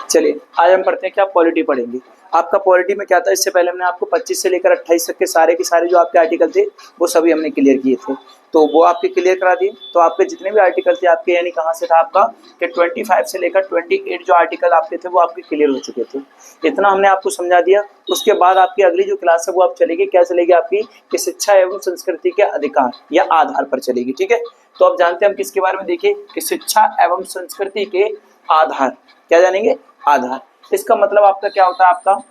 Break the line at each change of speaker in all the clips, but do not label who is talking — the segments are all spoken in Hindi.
चलिए आज हम पढ़ते हैं क्या, पॉलिटी पढ़ेंगे। आपका पॉलिटी में क्या था, इससे पहले हमने आपको 25 से लेकर 28 तक के सारे जो आपके आर्टिकल थे वो सभी हमने क्लियर किए थे, तो वो आपके क्लियर करा दिए। तो आपके जितने भी आर्टिकल थे आपके, यानी कहाँ से था आपका कि 25 से लेकर 28 जो आर्टिकल आपके थे वो आपके क्लियर हो चुके थे। इतना हमने आपको समझा दिया। उसके बाद आपकी अगली जो क्लास है वो आप चलेगी, क्या चलेगी आपकी, कि शिक्षा एवं संस्कृति के अधिकार या आधार पर चलेगी। ठीक है, तो अब जानते हैं हम किसके बारे में, देखिए कि शिक्षा एवं संस्कृति के आधार। क्या जानेंगे, आधार। इसका मतलब आपका क्या होता है, आपका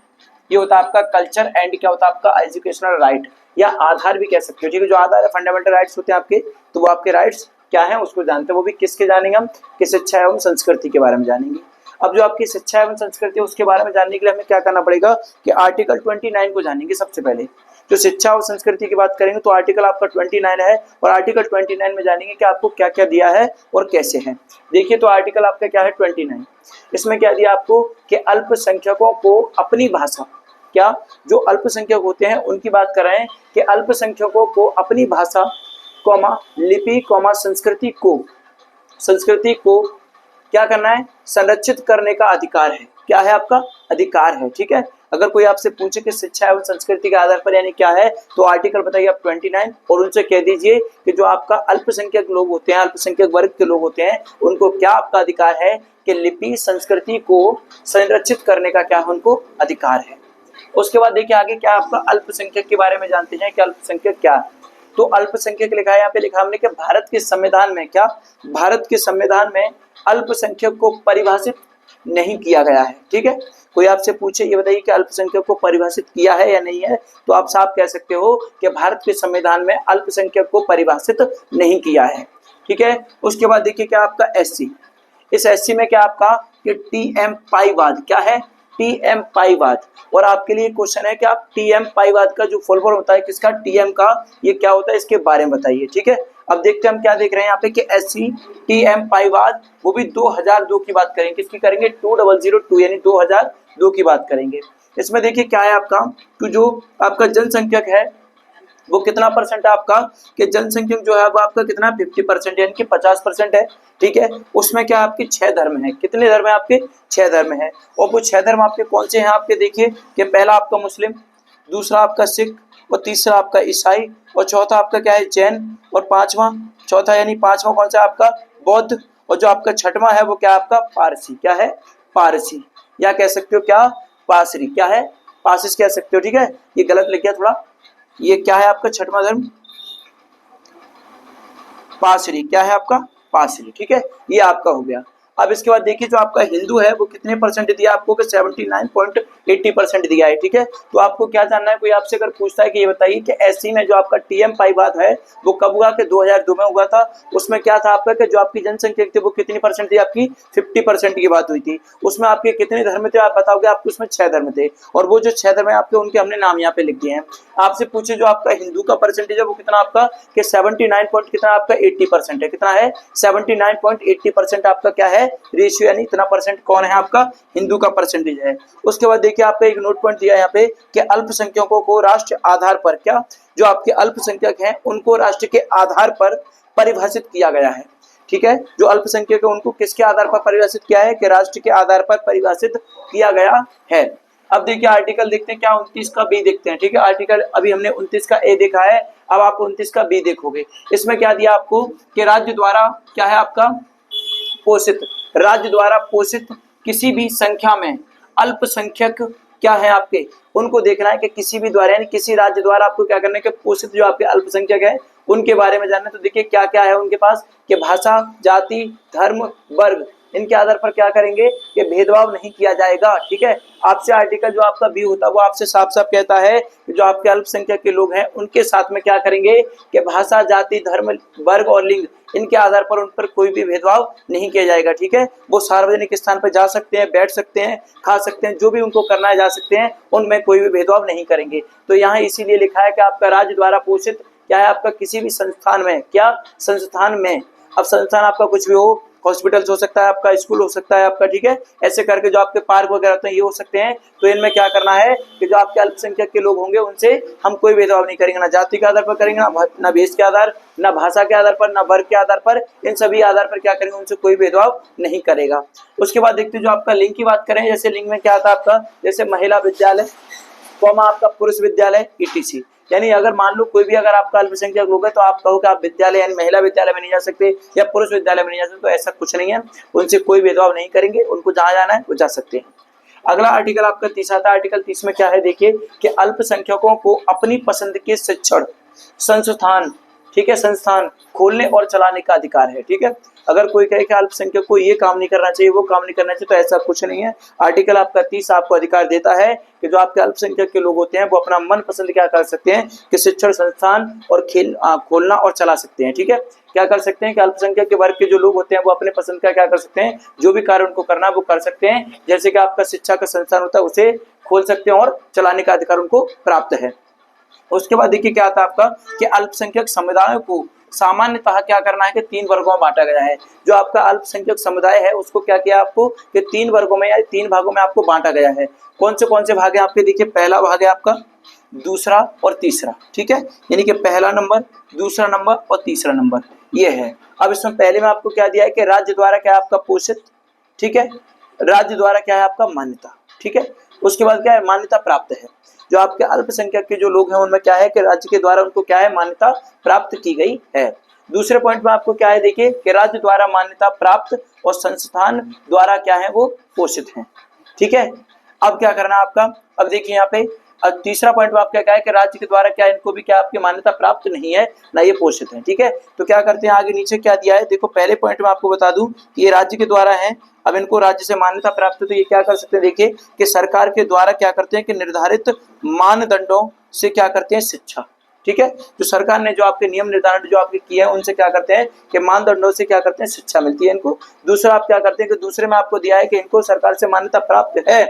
ये होता है आपका कल्चर एंड क्या होता है आपका एजुकेशनल राइट, या आधार भी कह सकते हो। ठीक है, जो आधार है फंडामेंटल राइट्स होते हैं आपके, तो वो आपके राइट्स क्या है उसको जानते हैं। वो भी किसके जानेंगे हम, कि शिक्षा एवं संस्कृति के बारे में जानेंगे। अब जो आपकी शिक्षा एवं संस्कृति है उसके बारे में जानने के लिए हमें क्या करना पड़ेगा, कि आर्टिकल 29 को जानेंगे सबसे पहले। जो शिक्षा और संस्कृति की बात करेंगे तो आर्टिकल आपका 29 है, और आर्टिकल 29 में जानेंगे कि आपको क्या क्या दिया है और कैसे है। देखिए तो आर्टिकल आपका क्या है 29, इसमें क्या दिया आपको, कि अल्पसंख्यकों को अपनी भाषा, क्या जो अल्पसंख्यक होते हैं उनकी बात कर रहे हैं, कि अल्पसंख्यकों को अपनी भाषा लिपि संस्कृति को क्या करना है, संरक्षित करने का अधिकार है। क्या है आपका अधिकार है। ठीक है, अगर कोई आपसे पूछे कि शिक्षा एवं संस्कृति के आधार पर यानी क्या है, तो आर्टिकल बताइए आप 29, और उनसे कह दीजिए कि जो आपका अल्पसंख्यक लोग होते हैं, अल्पसंख्यक वर्ग के लोग होते हैं, उनको क्या आपका अधिकार है, कि लिपि संस्कृति को संरक्षित करने का क्या है उनको अधिकार है। उसके बाद देखिए आगे क्या आपका अल्पसंख्यक के बारे में जानते हैं कि अल्पसंख्यक क्या है। तो अल्पसंख्यक लिखा है, यहाँ पे लिखा हमने कि भारत के संविधान में क्या, भारत के संविधान में अल्पसंख्यक को परिभाषित नहीं किया गया है। ठीक है, कोई आपसे पूछे ये बताइए कि अल्पसंख्यक को परिभाषित किया है या नहीं है, तो आप साफ कह सकते हो कि भारत के संविधान में अल्पसंख्यक को परिभाषित नहीं किया है। ठीक है, उसके बाद देखिए क्या आपका एससी, इस एससी में क्या आपका कि टीएम पाईवाद, क्या है टीएम पाईवाद। और आपके लिए क्वेश्चन है कि आप टीएम पाईवाद का जो फुल फॉर्म होता है किसका, टीएम का, ये क्या होता है इसके बारे में बताइए। ठीक है, अब देखते हैं हम क्या देख रहे हैं यहाँ पे कि एससी टीएम पाईवाद, वो भी 2002 की बात करेंगे, किसकी करेंगे 2002 यानी 2002 की बात करेंगे। इसमें देखिए क्या है आपका, कि जो आपका जनसंख्यक है वो कितना परसेंट है आपका, कि जनसंख्यक जो है वो आपका कितना 50% यानी कि 50% है। ठीक है, उसमें क्या आपके 6 धर्म है, कितने धर्म है आपके 6 धर्म है। और वो 6 धर्म आपके कौन से हैं आपके, देखिए कि पहला आपका मुस्लिम, दूसरा आपका सिख, और तीसरा आपका ईसाई, और चौथा आपका क्या है जैन, और पांचवा कौन सा आपका बौद्ध, और जो आपका छठवां है वो क्या आपका पारसी, क्या है पारसी, या कह सकते हो क्या पासरी, क्या है पासिस कह सकते हो। ठीक है, ये गलत लिख गया थोड़ा, ये क्या है आपका छठवां धर्म पासरी, क्या है आपका पासरी। ठीक है, ये आपका हो गया। अब इसके बाद देखिए जो आपका हिंदू है वो कितने परसेंट दिया आपको, कि 79.80% दिया है। ठीक है, तो आपको क्या जानना है, कोई आपसे अगर पूछता है कि ये बताइए कि एससी में जो आपका टीएम पाईवाद है वो कब हुआ, कि 2002 में हुआ था। उसमें क्या था आपका, कि जो आपकी जनसंख्या थी वो कितनी परसेंट थी आपकी 50% की बात हुई थी। उसमें आपके कितने धर्म थे आप बताओगे, आपके उसमें 6 धर्म थे, और वो जो 6 धर्म है आपके उनके हमने नाम यहाँ पे लिख दिए हैं। आपसे पूछे जो आपका हिंदू का परसेंटेज है वो कितना आपका, कि 79 कितना आपका 80% है, कितना है 79.80% आपका क्या है रेशियो, यानी इतना परसेंट कौन है आपका हिंदू का परसेंटेज है। उसके बाद देखिए आपका एक नोट पॉइंट दिया है यहाँ पे, कि अल्पसंख्यकों को राष्ट्र आधार पर, क्या जो आपके अल्पसंख्यक हैं उनको राष्ट्र के आधार पर परिभाषित किया गया है। ठीक है, जो अल्पसंख्यक है उनको किसके आधार पर परिभाषित किया है, कि राष्ट्र के आधार पर परिभाषित किया गया है। अब देखिए आर्टिकल देखते हैं क्या 29 का बी देखते हैं। ठीक है, आर्टिकल अभी हमने 29 का ए देखा है, अब आप 29 का बी देखोगे। इसमें क्या दिया आपको, कि राज्य द्वारा क्या है आपका पोषित, राज्य द्वारा पोषित किसी भी संख्या में अल्पसंख्यक क्या है आपके, उनको देखना है कि किसी भी द्वारा यानी किसी राज्य द्वारा आपको क्या करना है, कि पोषित जो आपके अल्पसंख्यक है उनके बारे में जानना है। तो देखिए क्या क्या है उनके पास, कि भाषा, जाति, धर्म, वर्ग, इनके आधार पर क्या करेंगे, कि भेदभाव नहीं किया जाएगा। ठीक है, आपसे आर्टिकल जो आपका बी होता है वो आपसे साफ साफ कहता है कि जो आपके अल्पसंख्यक के लोग हैं उनके साथ में क्या करेंगे, कि भाषा, जाति, धर्म, वर्ग और लिंग, इनके आधार पर उन पर कोई भी भेदभाव नहीं किया जाएगा। ठीक है, वो सार्वजनिक स्थान पर जा सकते हैं, बैठ सकते हैं, खा सकते हैं, जो भी उनको करना है जा सकते हैं, उनमें कोई भी भेदभाव नहीं करेंगे। तो यहाँ इसीलिए लिखा है कि आपका राज्य द्वारा पोषित क्या है आपका किसी भी संस्थान में, क्या संस्थान में, अब संस्थान आपका कुछ भी हो, हॉस्पिटल्स हो सकता है आपका, स्कूल हो सकता है आपका, ठीक है। ऐसे करके जो आपके पार्क वगैरह होते हैं ये हो सकते हैं। तो इनमें क्या करना है कि जो आपके अल्पसंख्यक के लोग होंगे उनसे हम कोई भेदभाव नहीं करेंगे, ना जाति के आधार पर करेंगे, ना भेष के आधार, ना भाषा के आधार पर, ना वर्ग के आधार पर, इन सभी आधार पर क्या करेंगे, उनसे कोई भेदभाव नहीं करेगा। उसके बाद देखते हैं जो आपका लिंग की बात करें, जैसे लिंग में क्या था आपका, जैसे महिला विद्यालय, आपका पुरुष विद्यालय, ईटीसी। यानी अगर मान लो कोई भी अगर आपका अल्पसंख्यक लोग है तो आप कहो कि आप विद्यालय यानी महिला विद्यालय में नहीं जा सकते या पुरुष विद्यालय में नहीं जा सकते, तो ऐसा कुछ नहीं है, उनसे कोई भेदभाव नहीं करेंगे, उनको जहां जाना है वो जा सकते हैं। अगला आर्टिकल आपका 30 आता है। आर्टिकल 30 में क्या है देखिए कि अल्पसंख्यकों को अपनी पसंद के शिक्षण संस्थान, ठीक है, संस्थान खोलने और चलाने का अधिकार है, ठीक है। अगर कोई कहे कि अल्पसंख्यक को ये काम नहीं करना चाहिए, वो काम नहीं करना चाहिए, तो ऐसा कुछ नहीं है। आर्टिकल आपका 30 आपको अधिकार देता है कि जो आपके अल्पसंख्यक के लोग होते हैं वो अपना मन पसंद क्या कर सकते हैं कि शिक्षण संस्थान और खोलना और चला सकते हैं, ठीक है। क्या कर सकते हैं कि अल्पसंख्यक के वर्ग के जो लोग होते हैं वो अपने पसंद का क्या कर सकते हैं, जो भी कार्य उनको करना है वो कर सकते हैं। जैसे कि आपका शिक्षा का संस्थान होता है उसे खोल सकते हैं और चलाने का अधिकार उनको प्राप्त है। उसके बाद देखिए क्या आता है आपका कि अल्पसंख्यक समुदायों को सामान्यतः क्या करना है कि 3 वर्गों में बांटा गया है। जो आपका अल्पसंख्यक समुदाय है उसको क्या किया आपको कि 3 वर्गों में या 3 भागों में आपको बांटा गया है। कौन से भाग है आपके, देखिए पहला भाग है आपका, दूसरा और तीसरा, ठीक है। यानी कि पहला नंबर, दूसरा नंबर और तीसरा नंबर ये है। अब इसमें पहले में आपको क्या दिया है कि राज्य द्वारा क्या है आपका पोषित, ठीक है, राज्य द्वारा क्या है आपका मान्यता, ठीक है। उसके बाद क्या है मान्यता प्राप्त है। जो आपके अल्पसंख्यक के जो लोग हैं उनमें क्या है कि राज्य के द्वारा उनको क्या है मान्यता प्राप्त की गई है। दूसरे पॉइंट में आपको क्या है देखिए कि राज्य द्वारा मान्यता प्राप्त और संस्थान द्वारा क्या है वो पोषित हैं, ठीक है। अब क्या करना है आपका, अब देखिए यहाँ पे अब तीसरा पॉइंट में आपका क्या है कि राज्य के द्वारा क्या इनको भी क्या आपकी मान्यता प्राप्त नहीं है, ना ये पोषित है, ठीक है। तो क्या करते हैं आगे नीचे क्या दिया है, देखो पहले पॉइंट में आपको बता दूं कि ये राज्य के द्वारा है। अब इनको राज्य से मान्यता प्राप्त है तो ये क्या कर सकते हैं देखिए कि सरकार के द्वारा क्या करते हैं कि निर्धारित मानदंडों से क्या करते हैं शिक्षा, ठीक है। जो सरकार ने जो आपके नियम निर्धारण जो आपके किए हैं उनसे क्या करते हैं कि मानदंडों से क्या करते हैं शिक्षा मिलती है इनको। दूसरा आप क्या करते हैं कि दूसरे में आपको दिया है कि इनको सरकार से मान्यता प्राप्त है,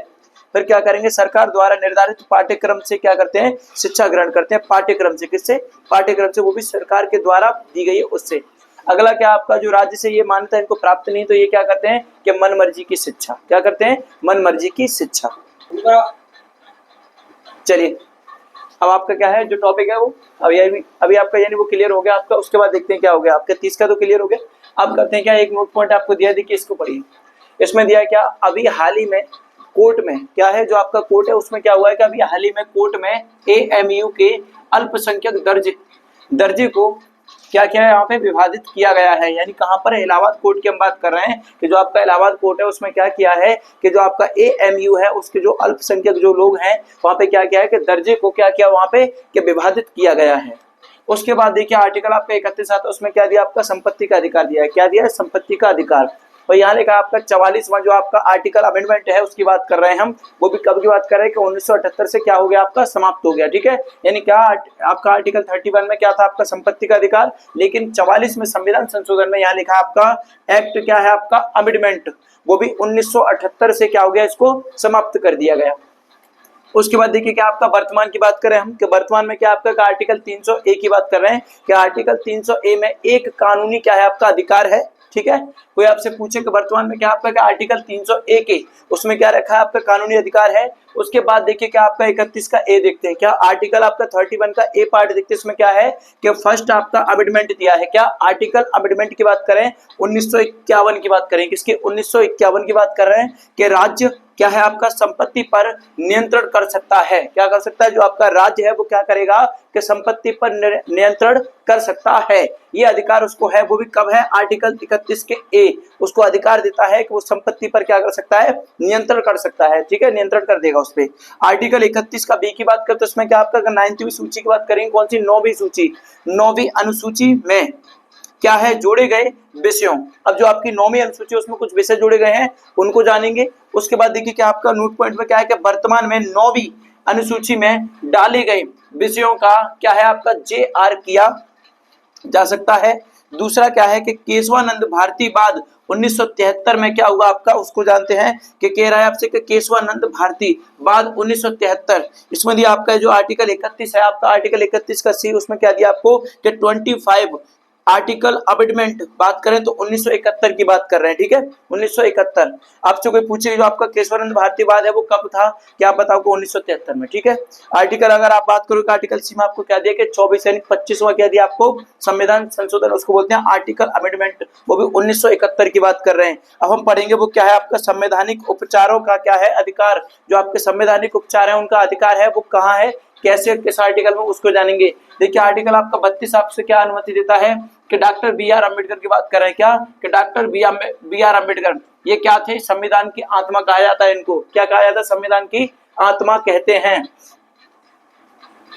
फिर क्या करेंगे सरकार द्वारा निर्धारित पाठ्यक्रम से क्या करते हैं शिक्षा ग्रहण करते हैं। पाठ्यक्रम से, किससे, पाठ्यक्रम से, वो भी सरकार के द्वारा दी गई है उससे। अगला क्या आपका जो राज्य से ये मान्यता इनको प्राप्त नहीं तो ये क्या करते हैं कि मनमर्जी की शिक्षा, क्या करते हैं मनमर्जी की शिक्षा। चलिए अब आपका क्या है जो टॉपिक है वो अभी आपका यानी वो क्लियर हो गया आपका। उसके बाद देखते हैं क्या हो गया आपका 30 का तो क्लियर हो गया। अब करते हैं क्या, एक नोट पॉइंट आपको दिया, देखिए इसको पढ़िए। इसमें दिया क्या, अभी हाल ही में कोर्ट में क्या है जो आपका कोर्ट है उसमें क्या हुआ है कि अभी हाल ही में कोर्ट में AMU के अल्पसंख्यक दर्जे को क्या क्या है यहाँ पे विभाजित किया गया है। यानी कहाँ पर, इलाहाबाद कोर्ट की हम बात कर रहे हैं कि जो आपका इलाहाबाद कोर्ट है उसमें क्या किया है कि जो आपका AMU है उसके जो अल्पसंख्यक जो लोग हैं वहाँ पे क्या किया है कि दर्जे को क्या किया वहाँ पे कि विभाजित किया गया है। उसके बाद देखिए आर्टिकल आपका 31 आता है, उसमें क्या दिया आपका संपत्ति का अधिकार दिया है। क्या दिया है, संपत्ति का अधिकार। और यहाँ लिखा आपका 44वां जो आपका आर्टिकल अमेंडमेंट है उसकी बात कर रहे हैं हम, वो भी कब की बात कर रहे हैं कि 1978 से क्या हो गया आपका समाप्त हो गया, ठीक है। यानी क्या आपका आर्टिकल 31 में क्या था आपका संपत्ति का अधिकार, लेकिन 44 में संविधान संशोधन में यहाँ लिखा आपका एक्ट क्या है आपका अमेंडमेंट, वो भी 1978 से क्या हो गया इसको समाप्त कर दिया गया। उसके बाद देखिए क्या आपका वर्तमान की बात करें हम कि वर्तमान में क्या आपका आर्टिकल 300A की बात कर रहे हैं कि आर्टिकल 300A में एक कानूनी क्या है आपका अधिकार है, ठीक है। कोई आपसे पूछे कि वर्तमान में क्या आपका आर्टिकल 300A के उसमें क्या रखा है आपका कानूनी अधिकार है। उसके बाद देखिए क्या आपका 31 का A देखते हैं, क्या आर्टिकल आपका 31 का A पार्ट देखते हैं। इसमें क्या है कि फर्स्ट आपका अमेंडमेंट दिया है, क्या आर्टिकल अमेंडमेंट की बात करें 1951 की बात करें, किसके 1951 की बात कर रहे हैं कि राज्य क्या है आपका संपत्ति पर नियंत्रण कर सकता है। क्या कर सकता है, जो आपका राज्य है वो क्या करेगा कि संपत्ति पर नियंत्रण कर सकता है। ये अधिकार उसको है, वो भी कब है, आर्टिकल 31 के A उसको अधिकार देता है कि वो संपत्ति पर क्या कर सकता है, नियंत्रण कर सकता है, ठीक है, नियंत्रण कर देगा उस पे। आर्टिकल 31 का B की बात करते हैं, उसमें क्या आपका 9वीं सूची की बात करेंगे, कौन सी 9वीं सूची, 9वीं अनुसूची में क्या है जोड़े गए विषयों। अब जो आपकी 9वीं अनुसूची उसमें कुछ विषय जोड़े गए हैं उनको जानेंगे। उसके बाद देखिए क्या आपका नोट पॉइंट में क्या है कि वर्तमान में 9वीं अनुसूची में डाले गए विषयों का क्या है आपका JR किया जा सकता है। दूसरा क्या है कि केशवानंद भारती बाद 1973 में क्या हुआ आपका उसको जानते हैं कि कह रहा है आपसे कि केशवानंद भारती बाद 1973। इसमें दिया आपका जो आर्टिकल 31 है आपका आर्टिकल 31 का C उसमें क्या दिया आपको कि 25 आर्टिकल अमेंडमेंट बात करें तो 1971 की बात कर रहे हैं, ठीक है 1971। आपसे कोई पूछे जो आपका केशवानंद भारतीयवाद है वो कब था, क्या पता आपको 1973 में, ठीक है। आर्टिकल अगर आप बात करो आर्टिकल सी में आपको क्या दिया कि 24 यानी 25वां क्या दिया आपको, संविधान संशोधन, उसको बोलते हैं आर्टिकल अमेंडमेंट, वो भी 1971 की बात कर रहे हैं। अब हम पढ़ेंगे वो क्या है आपका संवैधानिक उपचारों का क्या है अधिकार, जो आपके संवैधानिक उपचार है उनका अधिकार है वो कहाँ है, कैसे किस आर्टिकल में, उसको जानेंगे। देखिए आर्टिकल आपका 32 आपसे क्या अनुमति देता है कि डॉक्टर बी आर अम्बेडकर की बात कर रहे हैं, क्या कि डॉक्टर बी आर अम्बेडकर ये क्या थे, संविधान की आत्मा कहा जाता है इनको, क्या कहा जाता है, संविधान की आत्मा कहते हैं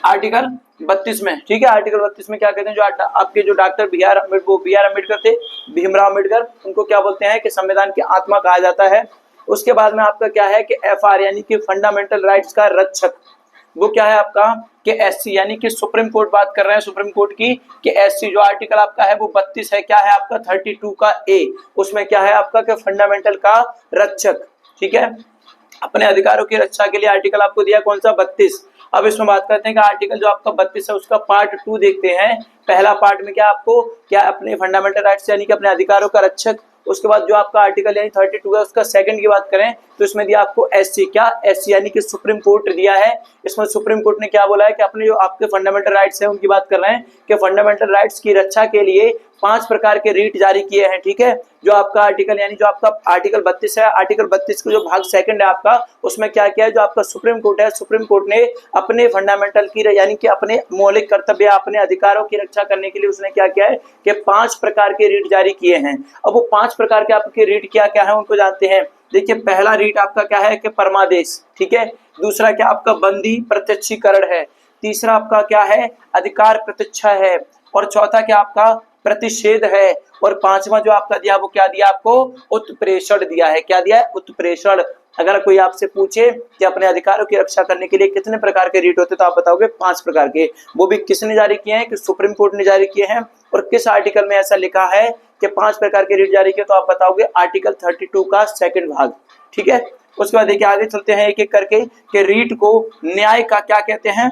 आर्टिकल 32 में, ठीक है। आर्टिकल 32 में क्या कहते हैं, जो आपके जो डॉक्टर बी आर अम्बेडकर थे, भीमराव अम्बेडकर, उनको क्या बोलते हैं कि संविधान की आत्मा कहा जाता है। उसके बाद में आपका क्या है कि FR यानी कि फंडामेंटल राइट्स का रक्षक, वो क्या है आपका कि SC यानी कि सुप्रीम कोर्ट बात कर रहे हैं सुप्रीम कोर्ट की कि SC जो आर्टिकल आपका है वो 32 है, क्या है आपका 32 का A, उसमें क्या है आपका कि फंडामेंटल का रक्षक, ठीक है, अपने अधिकारों की रक्षा के लिए आर्टिकल आपको दिया कौन सा 32। अब इसमें बात करते हैं कि आर्टिकल जो आपका 32 है उसका पार्ट 2 देखते हैं। पहला पार्ट में क्या आपको क्या अपने फंडामेंटल राइट्स यानी कि अपने अधिकारों का रक्षक, उसके बाद जो आपका आर्टिकल यानी 32 है उसका सेकंड की बात करें तो इसमें दिया आपको SC, क्या SC यानी कि सुप्रीम कोर्ट दिया है। इसमें सुप्रीम कोर्ट ने क्या बोला है कि अपने जो आपके फंडामेंटल राइट्स हैं उनकी बात कर रहे हैं कि फंडामेंटल राइट्स की रक्षा के लिए 5 प्रकार के रीट जारी किए हैं, ठीक है। जो आपका आर्टिकल यानी जो आपका आर्टिकल 32 है, आर्टिकल 32 का जो भाग सेकंड है आपका, उसमें क्या किया है, जो आपका सुप्रीम कोर्ट है, सुप्रीम कोर्ट ने अपने फंडामेंटल की यानी कि अपने मौलिक कर्तव्य अपने अधिकारों की रक्षा करने के लिए उसने क्या किया है कि 5 प्रकार के रीट जारी किए हैं। अब वो 5 प्रकार के आपके रीट क्या क्या है उनको जानते हैं। देखिए पहला रीट आपका क्या है कि परमादेश, ठीक है, दूसरा क्या आपका बंदी प्रत्यक्षीकरण है, तीसरा आपका क्या है अधिकार प्रतीक्षा है, और चौथा क्या आपका प्रतिषेध है, और पांचवा जो आपका दिया वो क्या दिया आपको उत्प्रेषण दिया है, क्या दिया है उत्प्रेषण। अगर कोई आपसे पूछे कि अपने अधिकारों की रक्षा करने के लिए कितने प्रकार के रीट होते तो आप बताओगे 5 प्रकार के। वो भी किसने जारी किए हैं कि सुप्रीम कोर्ट ने जारी किए हैं, और किस आर्टिकल में ऐसा लिखा है कि 5 प्रकार के रीट जारी किए तो आप बताओगे आर्टिकल 32 का सेकंड भाग, ठीक है। उसके बाद देखिए आगे चलते हैं एक एक करके कि रीट को न्याय का क्या कहते हैं,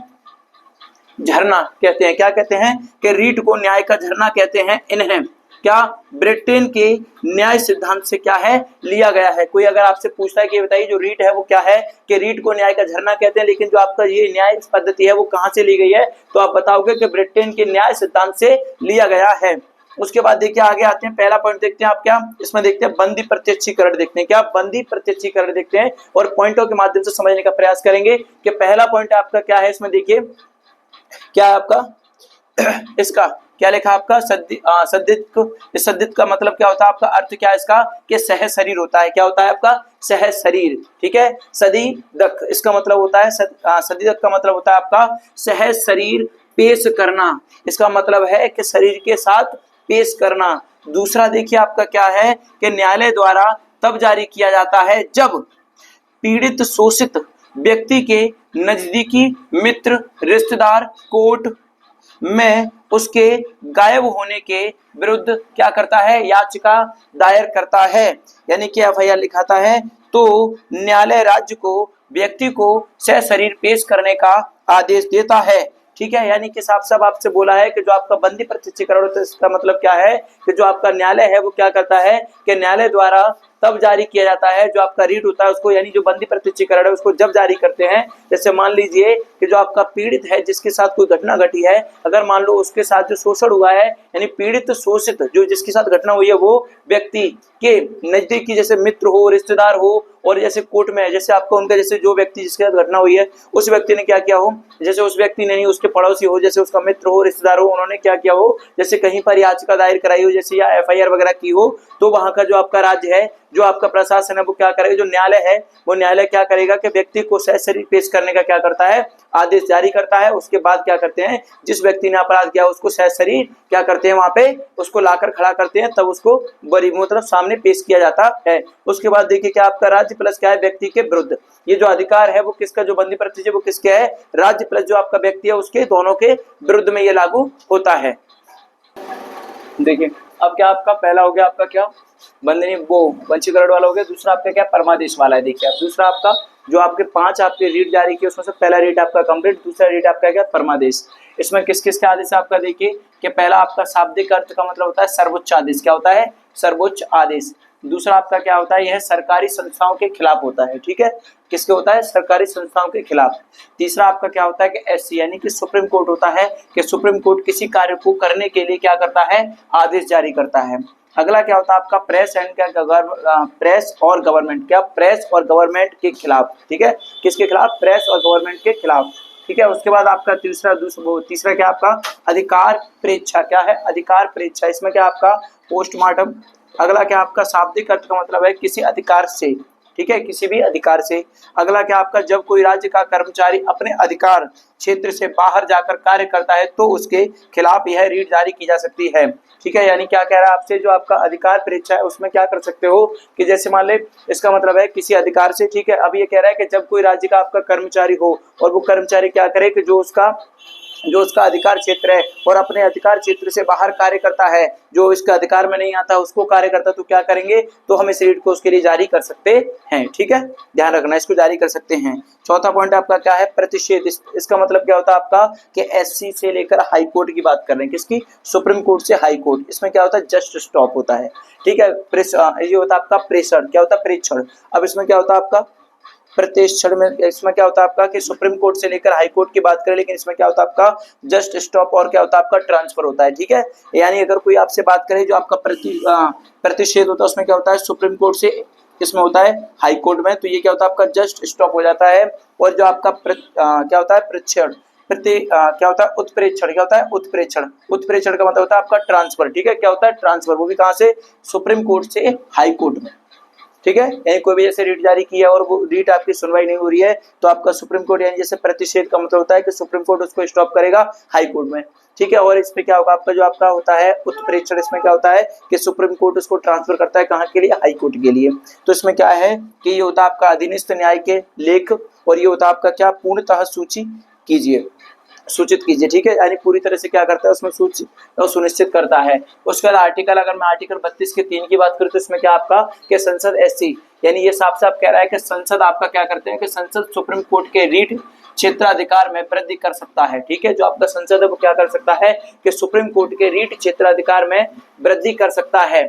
झरना कहते हैं, क्या कहते हैं कि रीट को न्याय का झरना कहते हैं। इन्हें क्या ब्रिटेन के न्याय सिद्धांत से क्या है लिया गया है। कोई अगर आपसे पूछता है कि बताइए जो रीट है वो क्या है, कि रीट को न्याय का झरना कहते हैं, लेकिन जो आपका ये न्याय पद्धति है वो कहाँ से ली गई है, तो आप बताओगे कि ब्रिटेन के न्याय सिद्धांत से लिया गया है। उसके बाद देखिए आगे आते हैं, पहला पॉइंट देखते हैं आप क्या इसमें देखते हैं बंदी प्रत्यक्षीकरण देखते हैं, क्या बंदी प्रत्यक्षीकरण देखते हैं, और पॉइंटों के माध्यम से समझने का प्रयास करेंगे कि पहला पॉइंट आपका क्या है। इसमें देखिए क्या है आपका इसका क्या लिखा आपका सद्दित का मतलब क्या होता है, आपका अर्थ क्या है इसका कि सह शरीर होता है, क्या होता है आपका सह शरीर, ठीक है। सदीदक इसका मतलब होता है सदीदक का मतलब होता है आपका सह शरीर पेश करना, इसका मतलब है कि शरीर के साथ पेश करना। दूसरा देखिए आपका क्या है कि न्यायालय द्वारा तब जारी किया जाता है जब पीड़ित शोषित व्यक्ति के नजदीकी मित्र रिश्तेदार कोर्ट में उसके गायब होने के विरुद्ध क्या करता है याचिका दायर करता है, यानी कि FIR लिखाता है, तो न्यायालय राज्य को व्यक्ति को सशरीर पेश करने का आदेश देता है, ठीक है। यानी कि साफ साफ आपसे बोला है कि जो आपका बंदी प्रत्यक्षीकरण होता है इसका मतलब क्या है कि जो आपका न्यायालय है वो क्या करता है कि न्यायालय द्वारा तब जारी किया जाता है जो आपका रीट होता है उसको, यानी जो बंदी प्रत्यक्षीकरण है उसको जब जारी करते हैं, जैसे मान लीजिए कि जो आपका पीड़ित है जिसके साथ कोई घटना घटी है, अगर मान लो उसके साथ जो शोषण हुआ है यानी पीड़ित शोषित जो जिसके साथ घटना हुई है वो व्यक्ति के नजदीकी जैसे मित्र हो रिश्तेदार हो, और जैसे कोर्ट में जैसे आपको उनका जैसे जो व्यक्ति जिसके साथ घटना हुई है उस व्यक्ति ने क्या किया हो, जैसे उस व्यक्ति ने नहीं उसके पड़ोसी हो, जैसे उसका मित्र हो रिश्तेदार हो, उन्होंने क्या किया हो जैसे कहीं पर याचिका दायर कराई हो जैसे या FIR वगैरह की हो, तो वहां का जो आपका राज्य है जो आपका प्रशासन है वो क्या करेगा, जो न्यायालय है वो न्यायालय क्या करेगा कि व्यक्ति को सशरीर पेश करने का क्या करता है आदेश जारी करता है। उसके बाद क्या करते हैं जिस व्यक्ति ने अपराध किया उसको सशरीर क्या करते हैं वहां पे उसको लाकर खड़ा करते हैं, तब उसको बरी मतलब सामने पेश किया जाता है। उसके बाद देखिए क्या आपका राज्य प्लस क्या है व्यक्ति के विरुद्ध, ये जो अधिकार है वो किसका जो बंदी प्रत्यक्ष वो किसके है राज्य प्लस जो आपका व्यक्ति है उसके दोनों के विरुद्ध में ये लागू होता है। देखिए अब क्या आपका पहला हो गया आपका क्या बंदनी वो वंशीकरण वाला हो गया, दूसरा आपका क्या परमादेश वाला है। देखिए अब दूसरा आपका जो आपके 5 आपके रीट जारी किए उसमें से पहला रीट आपका कंप्लीट, दूसरा रीट आपका क्या परमादेश। इसमें किस किस के आदेश आपका देखिए कि पहला आपका शाब्दिक अर्थ का मतलब होता है सर्वोच्च आदेश, क्या होता है सर्वोच्च आदेश। दूसरा आपका क्या होता है, यह सरकारी संस्थाओं के खिलाफ होता है, ठीक है, किसके होता है सरकारी संस्थाओं के खिलाफ। तीसरा आपका क्या होता है कि एससी यानी कि सुप्रीम कोर्ट होता है कि सुप्रीम कोर्ट किसी कार्य को करने के लिए क्या करता है आदेश जारी करता है। अगला क्या होता है आपका प्रेस एंड प्रेस और गवर्नमेंट, क्या प्रेस और गवर्नमेंट के खिलाफ, ठीक है, किसके खिलाफ प्रेस और गवर्नमेंट के खिलाफ, ठीक है। उसके बाद आपका तीसरा क्या आपका अधिकार प्रेच्छा, क्या है अधिकार प्रेच्छा, इसमें क्या आपका पोस्टमार्टम। अगला क्या आपका शाब्दिक अर्थ का मतलब है किसी अधिकार से, ठीक है, किसी भी अधिकार से। अगला क्या आपका जब कोई राज्य का कर्मचारी अपने अधिकार क्षेत्र से बाहर जाकर कार्य करता है तो उसके खिलाफ यह रीट जारी की जा सकती है, ठीक है। यानी क्या कह रहा है आपसे, जो आपका अधिकार परीक्षा है उसमें क्या कर सकते हो कि जैसे मान ले इसका मतलब है किसी अधिकार से, ठीक है। अब ये कह रहा है कि जब कोई राज्य का आपका कर्मचारी हो और वो कर्मचारी क्या करे कि जो उसका अधिकार क्षेत्र है और अपने अधिकार क्षेत्र से बाहर कार्य करता है, जो इसका अधिकार में नहीं आता उसको कार्य करता, तो क्या करेंगे, तो हम इस रीट को उसके लिए जारी कर सकते हैं, ठीक है, ध्यान रखना इसको जारी कर सकते हैं। चौथा पॉइंट आपका क्या है प्रतिषेध, इसका मतलब क्या होता है आपका कि एससी से लेकर हाई कोर्ट की बात कर रहे हैं, किसकी सुप्रीम कोर्ट से हाई कोर्ट, इसमें क्या होता है जस्ट स्टॉप होता है, ठीक है। ये होता है आपका प्रेषण, क्या होता है प्रेक्षण। अब इसमें क्या होता है आपका प्रतिक्षण में, इसमें क्या होता है आपका कि सुप्रीम कोर्ट से लेकर हाई कोर्ट की बात करें, लेकिन इसमें क्या होता है आपका जस्ट स्टॉप और क्या होता है आपका ट्रांसफर होता है, ठीक है। यानी अगर कोई आपसे बात करे जो आपका प्रतिषेध होता है उसमें क्या होता है सुप्रीम कोर्ट से, इसमें होता है हाई कोर्ट में, तो ये क्या होता है आपका जस्ट स्टॉप हो जाता है। और जो आपका क्या होता है प्रेक्षण क्या होता है उत्प्रेक्षण, क्या होता है उत्प्रेक्षण, उत्प्रेक्षण का मतलब होता है आपका ट्रांसफर, ठीक है, क्या होता है ट्रांसफर, वो भी कहाँ से सुप्रीम कोर्ट से हाई कोर्ट में, ठीक है। यानी कोई भी जैसे रीट जारी की है और वो रीट आपकी सुनवाई नहीं हो रही है तो आपका सुप्रीम कोर्ट, यानी जैसे प्रतिषेध का मतलब होता है कि सुप्रीम कोर्ट उसको स्टॉप करेगा हाई कोर्ट में, ठीक है। और इसमें क्या होगा आपका जो आपका होता है उत्प्रेक्षण, इसमें क्या होता है कि सुप्रीम कोर्ट उसको ट्रांसफर करता है कहाँ के लिए हाई कोर्ट के लिए। तो इसमें क्या है कि ये होता है आपका अधीनस्थ न्याय के लेख, और ये होता है आपका क्या पूर्णतः सूचित कीजिए, ठीक है, यानी पूरी तरह से क्या करता है उसमें सुनिश्चित करता है। उसके बाद आर्टिकल, अगर मैं आर्टिकल 32 के 3 की बात करूं तो इसमें क्या आपका कि संसद एससी, यानी ये साफ साफ कह रहा है कि संसद आपका क्या करते हैं कि संसद सुप्रीम कोर्ट के रीट क्षेत्राधिकार में वृद्धि कर सकता है, ठीक है। जो आपका संसद है वो क्या कर सकता है कि सुप्रीम कोर्ट के रीट क्षेत्राधिकार में वृद्धि कर सकता है,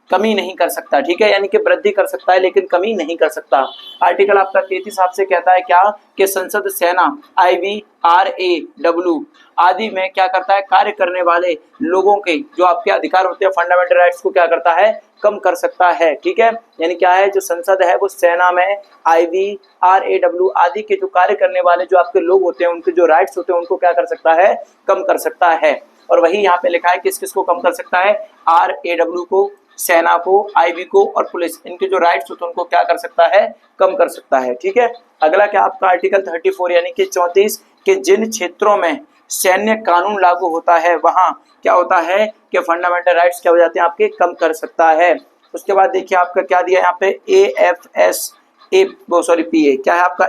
कमी नहीं कर सकता, ठीक है, यानी कि वृद्धि कर सकता है लेकिन कमी नहीं कर सकता। आर्टिकल आपका 33 आपसे कहता है क्या कि संसद सेना IVRAW आदि में क्या करता है कार्य करने वाले लोगों के जो आपके अधिकार होते हैं फंडामेंटल राइट्स को क्या करता है कम कर सकता है, ठीक है। यानी क्या है जो संसद है वो सेना में IVRAW आदि के जो कार्य करने वाले जो आपके लोग होते हैं उनके जो राइट्स होते हैं उनको क्या कर सकता है कम कर सकता है। और वही यहाँ पे लिखा है किस किस को कम कर सकता है, RAW को, सेना को, IB को और पुलिस, इनके जो राइट्स होते हैं उनको क्या कर सकता है कम कर सकता है, ठीक है। अगला क्या आपका आर्टिकल 34 यानी कि 34 के जिन क्षेत्रों में सैन्य कानून लागू होता है वहां क्या होता है कि फंडामेंटल राइट्स क्या हो जाते हैं आपके कम कर सकता है। उसके बाद देखिए आपका क्या दिया यहाँ पे PA, क्या है आपका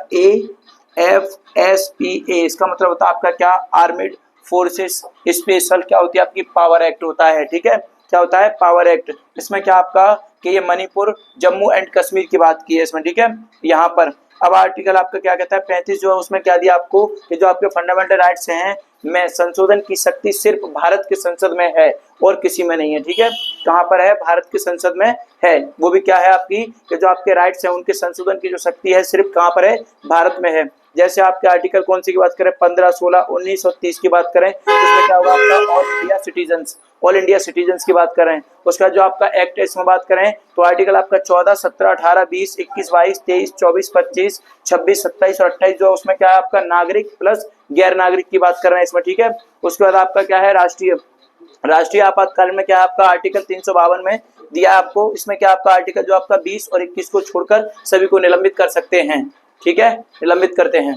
AFSPA, इसका मतलब होता है आपका क्या आर्मिड फोर्सेस स्पेशल क्या होती है आपकी पावर एक्ट होता है, ठीक है, क्या होता है पावर एक्ट। इसमें क्या आपका कि ये मणिपुर जम्मू एंड कश्मीर की बात की है इसमें, ठीक है, यहाँ पर। अब आर्टिकल आपका क्या कहता है 35 जो है उसमें क्या दिया आपको कि जो आपके फंडामेंटल राइट्स हैं में संशोधन की शक्ति सिर्फ भारत के संसद में है और किसी में नहीं है, ठीक है। कहाँ पर है, भारत के संसद में है, वो भी क्या है आपकी कि जो आपके राइट्स हैं उनके संशोधन की जो शक्ति है सिर्फ कहाँ पर है, भारत में है। जैसे आपके आर्टिकल कौन सी की बात करें 15, 16, 19 और 30 की बात करें तो इसमें क्या होगा आपका ऑल इंडिया सिटीजन्स की बात करें। उसका जो आपका एक्ट है इसमें बात करें तो आर्टिकल आपका 14, 17, 18, 20, 21, 22, 23, 24, 25, 26, 27 और 28 जो उसमें क्या है आपका नागरिक प्लस गैर नागरिक की बात कर रहे हैं इसमें, ठीक है। उसके बाद आपका क्या है राष्ट्रीय आपातकालीन में क्या है आपका आर्टिकल 352 में दिया आपको, इसमें क्या आपका आर्टिकल जो आपका 20 और 21 को छोड़कर सभी को निलंबित कर सकते हैं, ठीक है, निलंबित करते हैं।